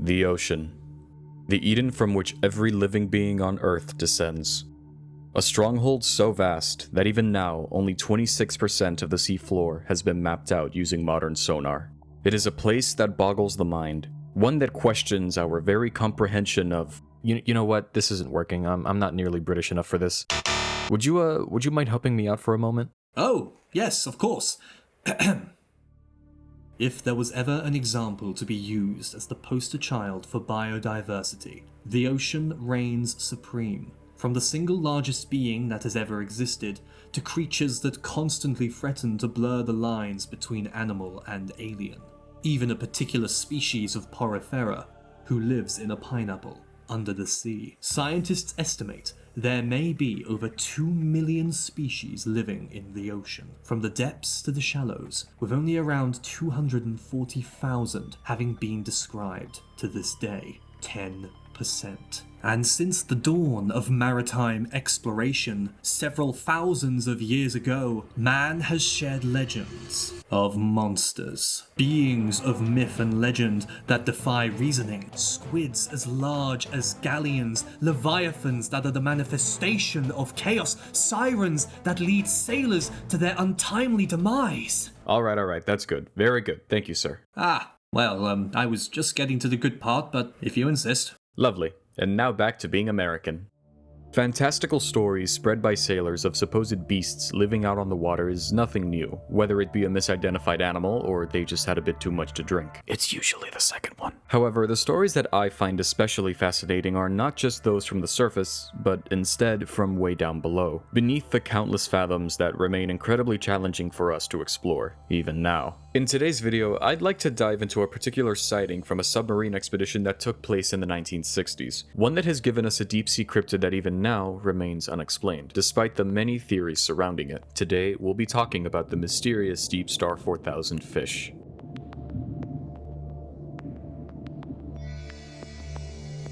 The ocean. The Eden from which every living being on Earth descends. A stronghold so vast that even now only 26% of the seafloor has been mapped out using modern sonar. It is a place that boggles the mind, one that questions our very comprehension of, you know what, this isn't working, I'm not nearly British enough for this. Would you mind helping me out for a moment? Oh, yes, of course. If there was ever an example to be used as the poster child for biodiversity, the ocean reigns supreme. From the single largest being that has ever existed, to creatures that constantly threaten to blur the lines between animal and alien. Even a particular species of porifera, who lives in a pineapple under the sea. Scientists estimate there may be over 2 million species living in the ocean, from the depths to the shallows, with only around 240,000 having been described to this day, 10%. And since the dawn of maritime exploration, several thousands of years ago, man has shared legends of monsters, beings of myth and legend that defy reasoning, squids as large as galleons, leviathans that are the manifestation of chaos, sirens that lead sailors to their untimely demise. All right, that's good. Very good. Thank you, sir. Well, I was just getting to the good part, but if you insist. Lovely. And now back to being American. Fantastical stories spread by sailors of supposed beasts living out on the water is nothing new, whether it be a misidentified animal or they just had a bit too much to drink. It's usually the second one. However, the stories that I find especially fascinating are not just those from the surface, but instead from way down below, beneath the countless fathoms that remain incredibly challenging for us to explore, even now. In today's video, I'd like to dive into a particular sighting from a submarine expedition that took place in the 1960s, one that has given us a deep-sea cryptid that even now remains unexplained, despite the many theories surrounding it. Today, we'll be talking about the mysterious Deepstar 4000 fish.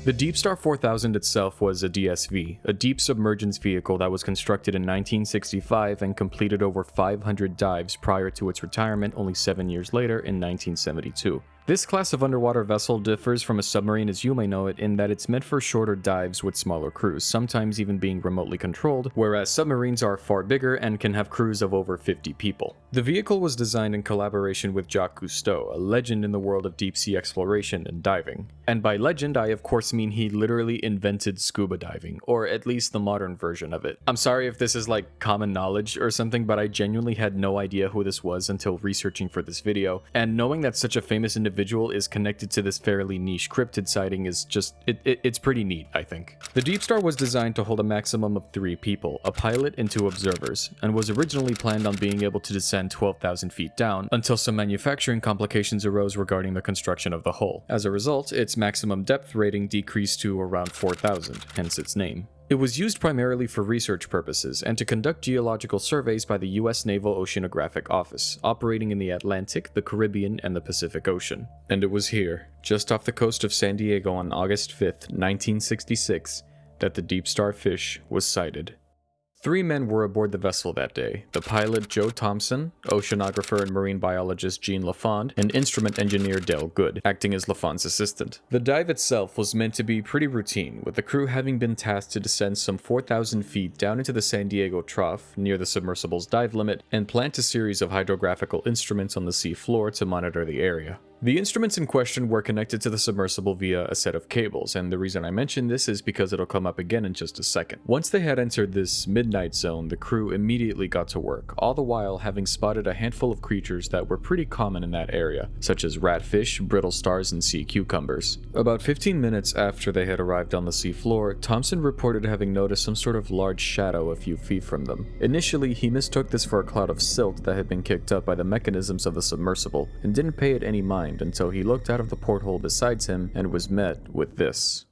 The Deepstar 4000 itself was a DSV, a deep submergence vehicle that was constructed in 1965 and completed over 500 dives prior to its retirement only 7 years later in 1972. This class of underwater vessel differs from a submarine as you may know it in that it's meant for shorter dives with smaller crews, sometimes even being remotely controlled, whereas submarines are far bigger and can have crews of over 50 people. The vehicle was designed in collaboration with Jacques Cousteau, a legend in the world of deep-sea exploration and diving. And by legend, I of course mean he literally invented scuba diving, or at least the modern version of it. I'm sorry if this is like common knowledge or something, but I genuinely had no idea who this was until researching for this video, and knowing that such a famous individual is connected to this fairly niche cryptid sighting is just, it's pretty neat, I think. The Deepstar was designed to hold a maximum of 3 people, a pilot and 2 observers, and was originally planned on being able to descend 12,000 feet down, until some manufacturing complications arose regarding the construction of the hull. As a result, its maximum depth rating decreased to around 4,000, hence its name. It was used primarily for research purposes and to conduct geological surveys by the U.S. Naval Oceanographic Office, operating in the Atlantic, the Caribbean, and the Pacific Ocean. And it was here, just off the coast of San Diego on August 5th, 1966, that the Deepstar fish was sighted. 3 men were aboard the vessel that day: the pilot Joe Thompson, oceanographer and marine biologist Jean Lafond, and instrument engineer Dale Good, acting as Lafond's assistant. The dive itself was meant to be pretty routine, with the crew having been tasked to descend some 4,000 feet down into the San Diego Trough, near the submersible's dive limit, and plant a series of hydrographical instruments on the sea floor to monitor the area. The instruments in question were connected to the submersible via a set of cables, and the reason I mention this is because it'll come up again in just a second. Once they had entered this midnight zone, the crew immediately got to work, all the while having spotted a handful of creatures that were pretty common in that area, such as ratfish, brittle stars, and sea cucumbers. About 15 minutes after they had arrived on the sea floor, Thompson reported having noticed some sort of large shadow a few feet from them. Initially, he mistook this for a cloud of silt that had been kicked up by the mechanisms of the submersible, and didn't pay it any mind until he looked out of the porthole beside him and was met with this.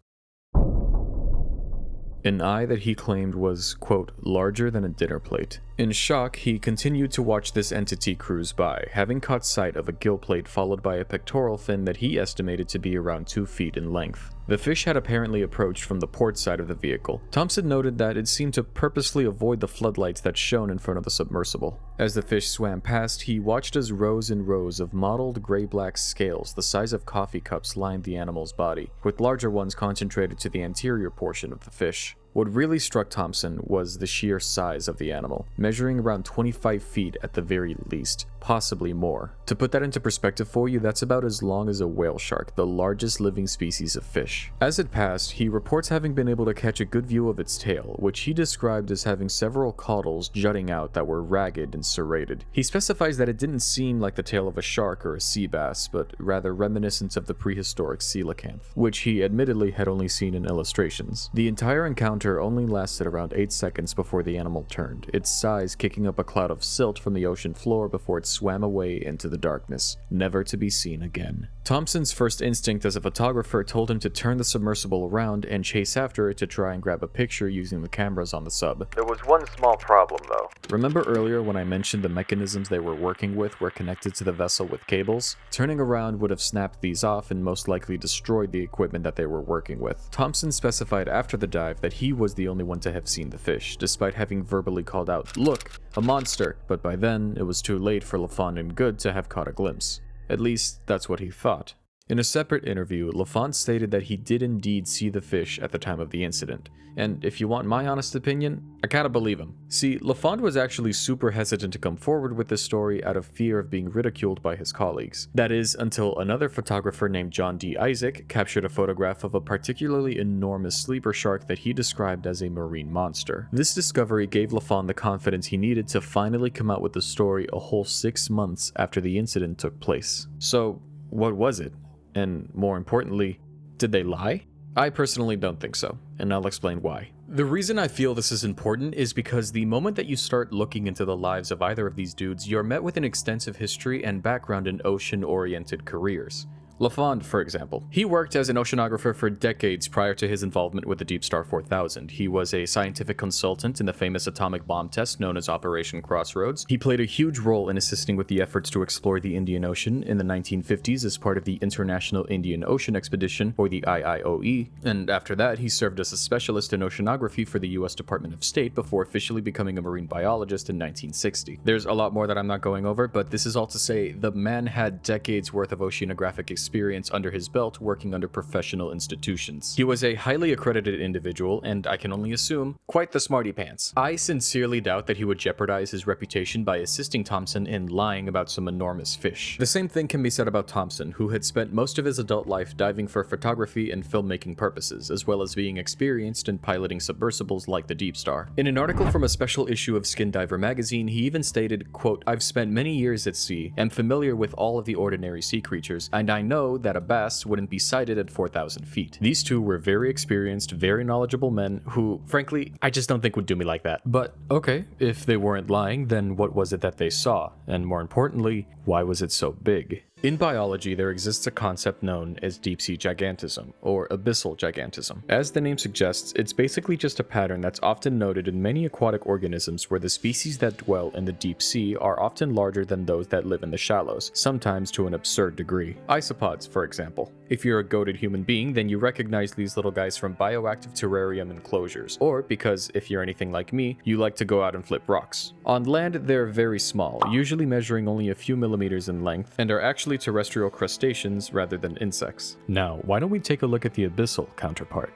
An eye that he claimed was, quote, larger than a dinner plate. In shock, he continued to watch this entity cruise by, having caught sight of a gill plate followed by a pectoral fin that he estimated to be around 2 feet in length. The fish had apparently approached from the port side of the vehicle. Thompson noted that it seemed to purposely avoid the floodlights that shone in front of the submersible. As the fish swam past, he watched as rows and rows of mottled gray-black scales the size of coffee cups lined the animal's body, with larger ones concentrated to the anterior portion of the fish. What really struck Thompson was the sheer size of the animal, measuring around 25 feet at the very least, possibly more. To put that into perspective for you, that's about as long as a whale shark, the largest living species of fish. As it passed, he reports having been able to catch a good view of its tail, which he described as having several caudals jutting out that were ragged and serrated. He specifies that it didn't seem like the tail of a shark or a sea bass, but rather reminiscent of the prehistoric coelacanth, which he admittedly had only seen in illustrations. The entire encounter only lasted around 8 seconds before the animal turned, its size kicking up a cloud of silt from the ocean floor before it swam away into the darkness, never to be seen again. Thompson's first instinct as a photographer told him to turn the submersible around and chase after it to try and grab a picture using the cameras on the sub. There was one small problem though. Remember earlier when I mentioned the mechanisms they were working with were connected to the vessel with cables? Turning around would have snapped these off and most likely destroyed the equipment that they were working with. Thompson specified after the dive that he was the only one to have seen the fish, despite having verbally called out, "Look, a monster," but by then it was too late for LaFond and Good to have caught a glimpse. At least, that's what he thought. In a separate interview, LaFond stated that he did indeed see the fish at the time of the incident, and if you want my honest opinion, I kinda believe him. See, LaFond was actually super hesitant to come forward with this story out of fear of being ridiculed by his colleagues. That is, until another photographer named John D. Isaac captured a photograph of a particularly enormous sleeper shark that he described as a marine monster. This discovery gave LaFond the confidence he needed to finally come out with the story a whole 6 months after the incident took place. So, what was it? And more importantly, did they lie? I personally don't think so, and I'll explain why. The reason I feel this is important is because the moment that you start looking into the lives of either of these dudes, you're met with an extensive history and background in ocean-oriented careers. LaFond, for example. He worked as an oceanographer for decades prior to his involvement with the Deepstar 4000. He was a scientific consultant in the famous atomic bomb test known as Operation Crossroads. He played a huge role in assisting with the efforts to explore the Indian Ocean in the 1950s as part of the International Indian Ocean Expedition, or the IIOE, and after that he served as a specialist in oceanography for the US Department of State before officially becoming a marine biologist in 1960. There's a lot more that I'm not going over, but this is all to say the man had decades worth of oceanographic experience under his belt working under professional institutions. He was a highly accredited individual, and I can only assume, quite the smarty pants. I sincerely doubt that he would jeopardize his reputation by assisting Thompson in lying about some enormous fish. The same thing can be said about Thompson, who had spent most of his adult life diving for photography and filmmaking purposes, as well as being experienced in piloting submersibles like the Deepstar. In an article from a special issue of Skin Diver magazine, he even stated, quote, "I've spent many years at sea, am familiar with all of the ordinary sea creatures, and I know that a bass wouldn't be sighted at 4,000 feet. These two were very experienced, very knowledgeable men who, frankly, I just don't think would do me like that." But, okay, if they weren't lying, then what was it that they saw? And more importantly, why was it so big? In biology, there exists a concept known as deep-sea gigantism, or abyssal gigantism. As the name suggests, it's basically just a pattern that's often noted in many aquatic organisms where the species that dwell in the deep sea are often larger than those that live in the shallows, sometimes to an absurd degree. Isopods, for example. If you're a goated human being, then you recognize these little guys from bioactive terrarium enclosures, or because if you're anything like me, you like to go out and flip rocks. On land, they're very small, usually measuring only a few millimeters in length, and are actually terrestrial crustaceans rather than insects. Now, why don't we take a look at the abyssal counterpart?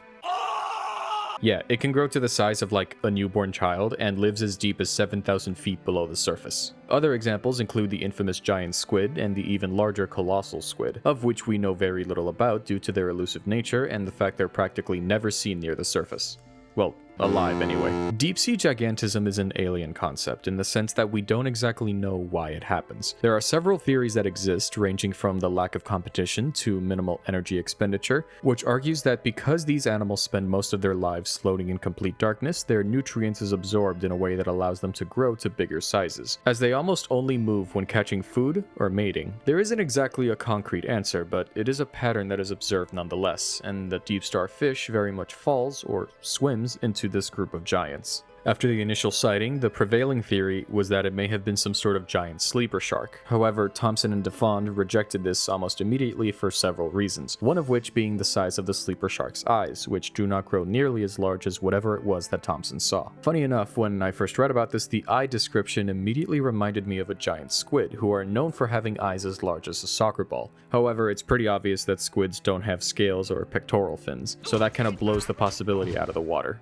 Yeah, it can grow to the size of like a newborn child and lives as deep as 7,000 feet below the surface. Other examples include the infamous giant squid and the even larger colossal squid, of which we know very little about due to their elusive nature and the fact they're practically never seen near the surface. Well, alive anyway. Deep-sea gigantism is an alien concept in the sense that we don't exactly know why it happens. There are several theories that exist, ranging from the lack of competition to minimal energy expenditure, which argues that because these animals spend most of their lives floating in complete darkness, their nutrients is absorbed in a way that allows them to grow to bigger sizes, as they almost only move when catching food or mating. There isn't exactly a concrete answer, but it is a pattern that is observed nonetheless, and the Deepstar fish very much falls, or swims, into this group of giants. After the initial sighting, the prevailing theory was that it may have been some sort of giant sleeper shark. However, Thompson and DeFond rejected this almost immediately for several reasons, one of which being the size of the sleeper shark's eyes, which do not grow nearly as large as whatever it was that Thompson saw. Funny enough, when I first read about this, the eye description immediately reminded me of a giant squid, who are known for having eyes as large as a soccer ball. However, it's pretty obvious that squids don't have scales or pectoral fins, so that kind of blows the possibility out of the water.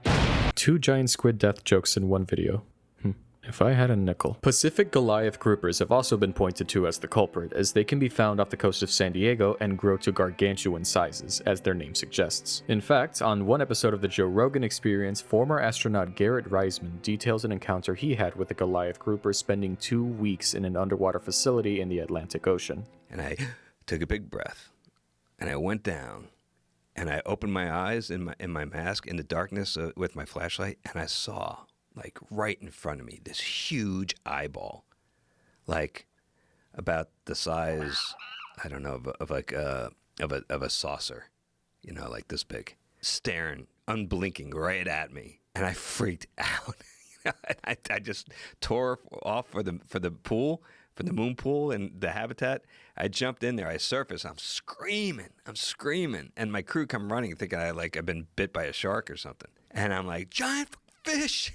2 giant squid death jokes in one video. If I had a nickel. Pacific Goliath Groupers have also been pointed to as the culprit, as they can be found off the coast of San Diego and grow to gargantuan sizes, as their name suggests. In fact, on one episode of the Joe Rogan Experience, former astronaut Garrett Reisman details an encounter he had with the Goliath Groupers spending 2 weeks in an underwater facility in the Atlantic Ocean. And I took a big breath, and I went down, and I opened my eyes in my mask in the darkness with my flashlight, and I saw, like right in front of me, this huge eyeball, like about the size, I don't know, of a saucer, you know, like this big, staring, unblinking right at me, and I freaked out. I just tore off for the pool, for the moon pool and the habitat. I jumped in there. I surfaced. I'm screaming, and my crew come running, thinking I've been bit by a shark or something. And I'm like, giant fish.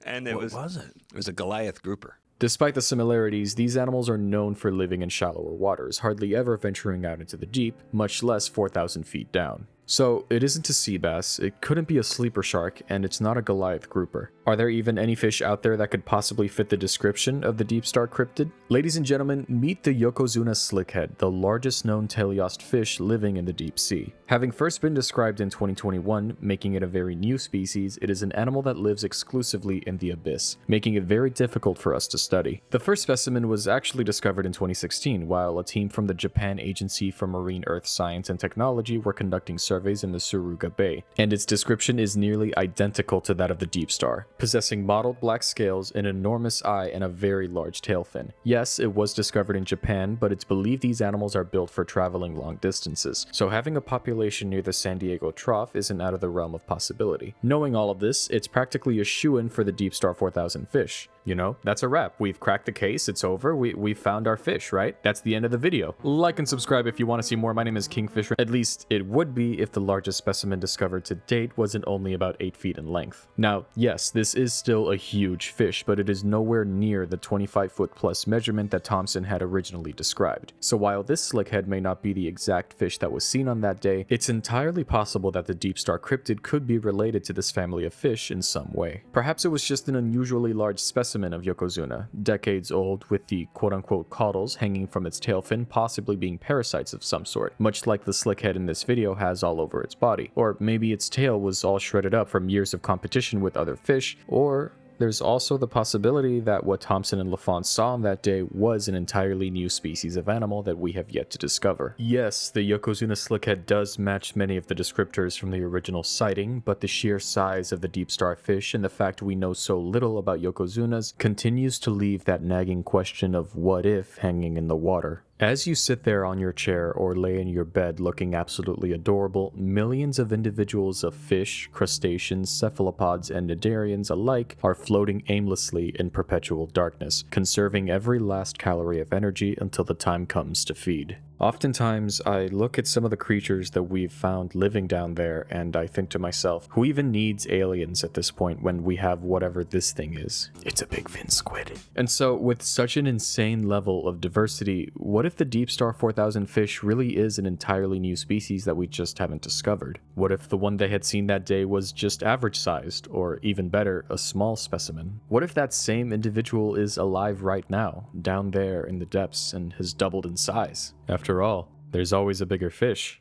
And What was it? It was a Goliath grouper. Despite the similarities, these animals are known for living in shallower waters, hardly ever venturing out into the deep, much less 4,000 feet down. So, it isn't a sea bass, it couldn't be a sleeper shark, and it's not a Goliath grouper. Are there even any fish out there that could possibly fit the description of the Deepstar cryptid? Ladies and gentlemen, meet the Yokozuna slickhead, the largest known teleost fish living in the deep sea. Having first been described in 2021, making it a very new species, it is an animal that lives exclusively in the abyss, making it very difficult for us to study. The first specimen was actually discovered in 2016, while a team from the Japan Agency for Marine Earth Science and Technology were conducting surveys in the Suruga Bay, and its description is nearly identical to that of the Deepstar, possessing mottled black scales, an enormous eye, and a very large tail fin. Yes, it was discovered in Japan, but it's believed these animals are built for traveling long distances, so having a population near the San Diego Trough isn't out of the realm of possibility. Knowing all of this, it's practically a shoo-in for the Deepstar 4000 fish. You know, that's a wrap. We've cracked the case, it's over, we've found our fish, right? That's the end of the video. Like and subscribe if you want to see more. My name is Kingfisher. At least it would be if the largest specimen discovered to date wasn't only about 8 feet in length. Now, yes, this is still a huge fish, but it is nowhere near the 25-foot plus measurement that Thompson had originally described. So while this slickhead may not be the exact fish that was seen on that day, it's entirely possible that the Deepstar cryptid could be related to this family of fish in some way. Perhaps it was just an unusually large specimen of Yokozuna, decades old, with the quote-unquote caudals hanging from its tail fin, possibly being parasites of some sort, much like the slickhead in this video has all over its body. Or maybe its tail was all shredded up from years of competition with other fish, or there's also the possibility that what Thompson and LaFont saw on that day was an entirely new species of animal that we have yet to discover. Yes, the Yokozuna slickhead does match many of the descriptors from the original sighting, but the sheer size of the Deepstar fish and the fact we know so little about Yokozunas continues to leave that nagging question of what if hanging in the water. As you sit there on your chair or lay in your bed looking absolutely adorable, millions of individuals of fish, crustaceans, cephalopods, and cnidarians alike are floating aimlessly in perpetual darkness, conserving every last calorie of energy until the time comes to feed. Oftentimes, I look at some of the creatures that we've found living down there, and I think to myself, who even needs aliens at this point when we have whatever this thing is? It's a big fin squid. And so, with such an insane level of diversity, what if the Deepstar 4000 fish really is an entirely new species that we just haven't discovered? What if the one they had seen that day was just average-sized, or even better, a small specimen? What if that same individual is alive right now, down there in the depths, and has doubled in size? After all, there's always a bigger fish,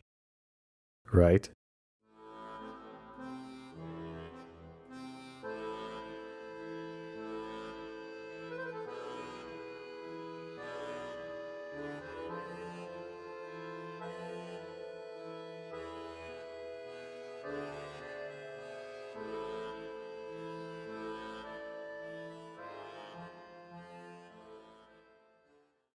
right?